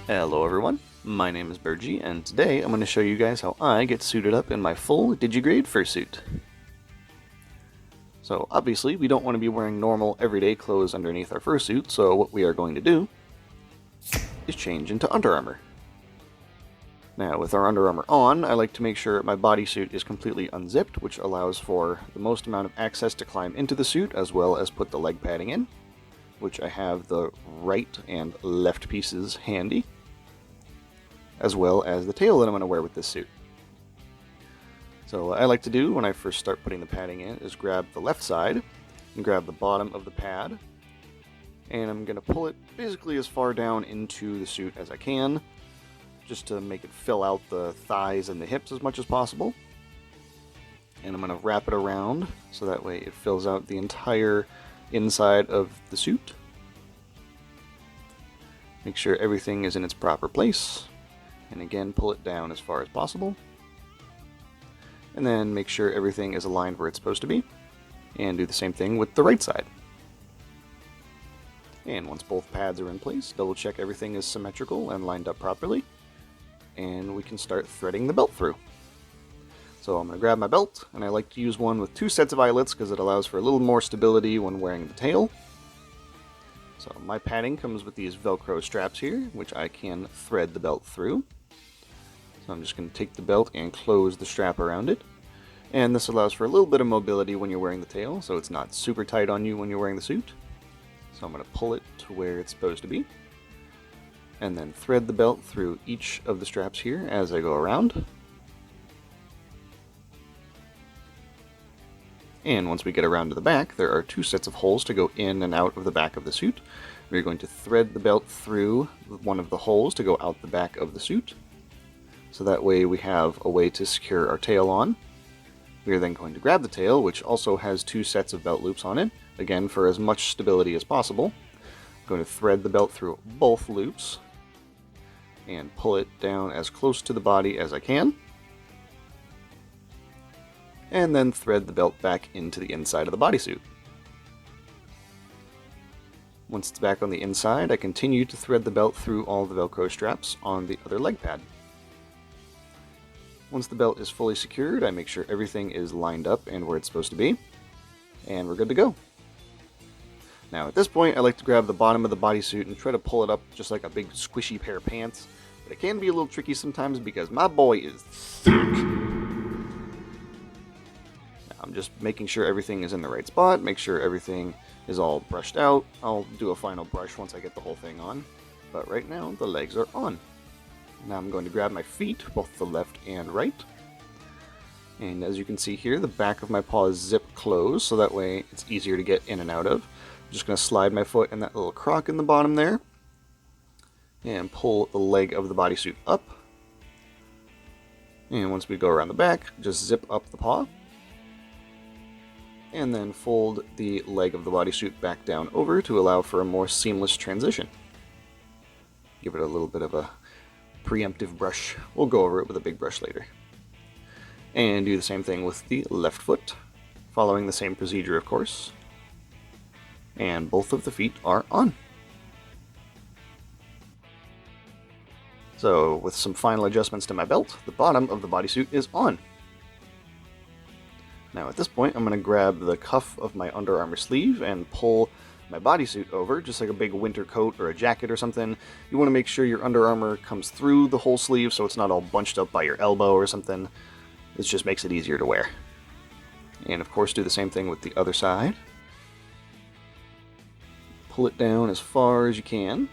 Hello everyone, my name is Burgey, and today I'm going to show you guys how I get suited up in my full digigrade fursuit. So obviously we don't want to be wearing normal everyday clothes underneath our fursuit, so what we are going to do is change into Under Armour. Now with our Under Armour on, I like to make sure my bodysuit is completely unzipped, which allows for the most amount of access to climb into the suit as well as put the leg padding in, which I have the right and left pieces handy, as well as the tail that I'm going to wear with this suit. So what I like to do when I first start putting the padding in is grab the left side and grab the bottom of the pad, and I'm going to pull it basically as far down into the suit as I can, just to make it fill out the thighs and the hips as much as possible. And I'm going to wrap it around so that way it fills out the entire inside of the suit. Make sure everything is in its proper place. And again, pull it down as far as possible. And then make sure everything is aligned where it's supposed to be. And do the same thing with the right side. And once both pads are in place, double check everything is symmetrical and lined up properly. And we can start threading the belt through. So I'm going to grab my belt, and I like to use one with 2 sets of eyelets because it allows for a little more stability when wearing the tail. So my padding comes with these Velcro straps here, which I can thread the belt through. So I'm just going to take the belt and close the strap around it. And this allows for a little bit of mobility when you're wearing the tail, so it's not super tight on you when you're wearing the suit. So I'm going to pull it to where it's supposed to be. And then thread the belt through each of the straps here as I go around. And once we get around to the back, there are 2 sets of holes to go in and out of the back of the suit. We're going to thread the belt through one of the holes to go out the back of the suit. So that way we have a way to secure our tail on. We are then going to grab the tail, which also has 2 sets of belt loops on it, again for as much stability as possible. I'm going to thread the belt through both loops and pull it down as close to the body as I can. And then thread the belt back into the inside of the bodysuit. Once it's back on the inside, I continue to thread the belt through all the Velcro straps on the other leg pad. Once the belt is fully secured, I make sure everything is lined up and where it's supposed to be, and we're good to go. Now at this point, I like to grab the bottom of the bodysuit and try to pull it up just like a big squishy pair of pants, but it can be a little tricky sometimes because my boy is thick. I'm just making sure everything is in the right spot, make sure everything is all brushed out. I'll do a final brush once I get the whole thing on, but right now the legs are on. Now I'm going to grab my feet, both the left and right. And as you can see here, the back of my paws zip closed, so that way it's easier to get in and out of. I'm just going to slide my foot in that little crock in the bottom there, and pull the leg of the bodysuit up. And once we go around the back, just zip up the paw. And then fold the leg of the bodysuit back down over to allow for a more seamless transition. Give it a little bit of a preemptive brush. We'll go over it with a big brush later. And do the same thing with the left foot, following the same procedure of course. And both of the feet are on. So with some final adjustments to my belt, the bottom of the bodysuit is on. Now at this point, I'm going to grab the cuff of my Under Armour sleeve and pull my bodysuit over, just like a big winter coat or a jacket or something. You want to make sure your Under Armour comes through the whole sleeve so it's not all bunched up by your elbow or something. This just makes it easier to wear. And of course do the same thing with the other side. Pull it down as far as you can.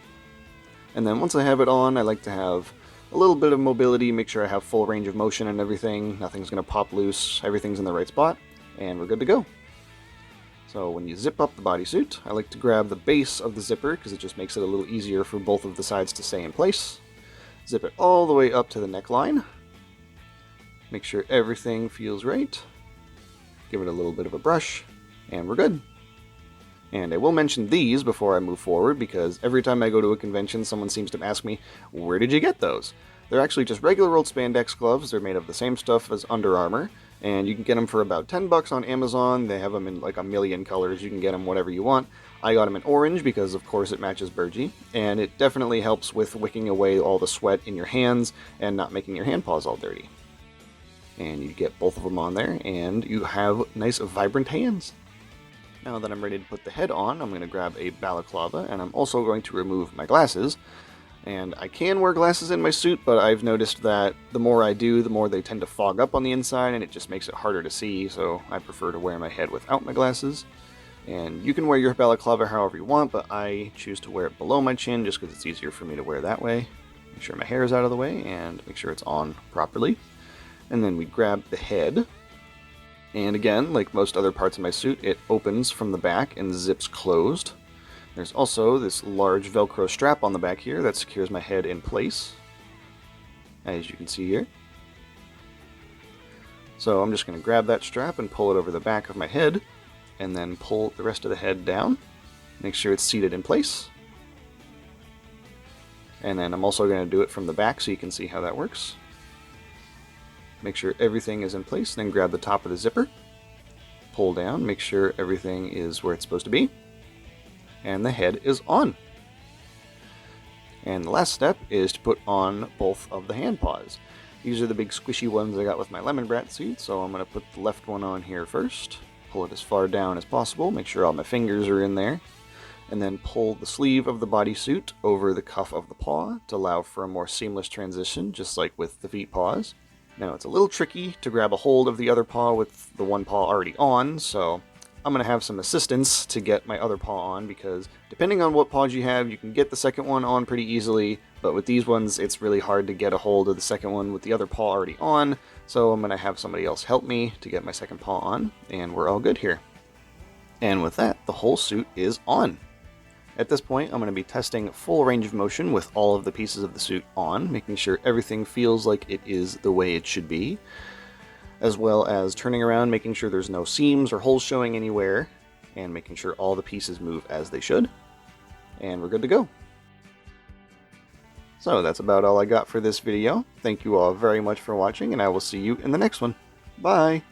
And then once I have it on, I like to have a little bit of mobility, make sure I have full range of motion and everything. Nothing's going to pop loose, everything's in the right spot, and we're good to go. So when you zip up the bodysuit, I like to grab the base of the zipper because it just makes it a little easier for both of the sides to stay in place. Zip it all the way up to the neckline. Make sure everything feels right. Give it a little bit of a brush, and we're good. And I will mention these before I move forward because every time I go to a convention, someone seems to ask me, where did you get those? They're actually just regular old spandex gloves. They're made of the same stuff as Under Armour. And you can get them for about $10 on Amazon. They have them in like a million colors. You can get them whatever you want. I got them in orange because, of course, it matches Burgey. And it definitely helps with wicking away all the sweat in your hands and not making your hand paws all dirty. And you get both of them on there, and you have nice, vibrant hands. Now that I'm ready to put the head on, I'm going to grab a balaclava, and I'm also going to remove my glasses. And I can wear glasses in my suit, but I've noticed that the more I do, the more they tend to fog up on the inside, and it just makes it harder to see, so I prefer to wear my head without my glasses. And you can wear your balaclava however you want, but I choose to wear it below my chin just because it's easier for me to wear that way. Make sure my hair is out of the way, and make sure it's on properly. And then we grab the head. And again, like most other parts of my suit, it opens from the back and zips closed. There's also this large Velcro strap on the back here that secures my head in place, as you can see here. So I'm just going to grab that strap and pull it over the back of my head, and then pull the rest of the head down. Make sure it's seated in place. And then I'm also going to do it from the back so you can see how that works. Make sure everything is in place, then grab the top of the zipper, pull down, make sure everything is where it's supposed to be. And the head is on. And the last step is to put on both of the hand paws. These are the big squishy ones I got with my Lemonbrat suit, so I'm going to put the left one on here first. Pull it as far down as possible, make sure all my fingers are in there. And then pull the sleeve of the bodysuit over the cuff of the paw to allow for a more seamless transition, just like with the feet paws. Now it's a little tricky to grab a hold of the other paw with the one paw already on, so I'm going to have some assistance to get my other paw on, because depending on what paws you have, you can get the second one on pretty easily, but with these ones, it's really hard to get a hold of the second one with the other paw already on, so I'm going to have somebody else help me to get my second paw on, and we're all good here. And with that, the whole suit is on. At this point, I'm going to be testing full range of motion with all of the pieces of the suit on, making sure everything feels like it is the way it should be, as well as turning around, making sure there's no seams or holes showing anywhere, and making sure all the pieces move as they should. And we're good to go. So that's about all I got for this video. Thank you all very much for watching, and I will see you in the next one. Bye!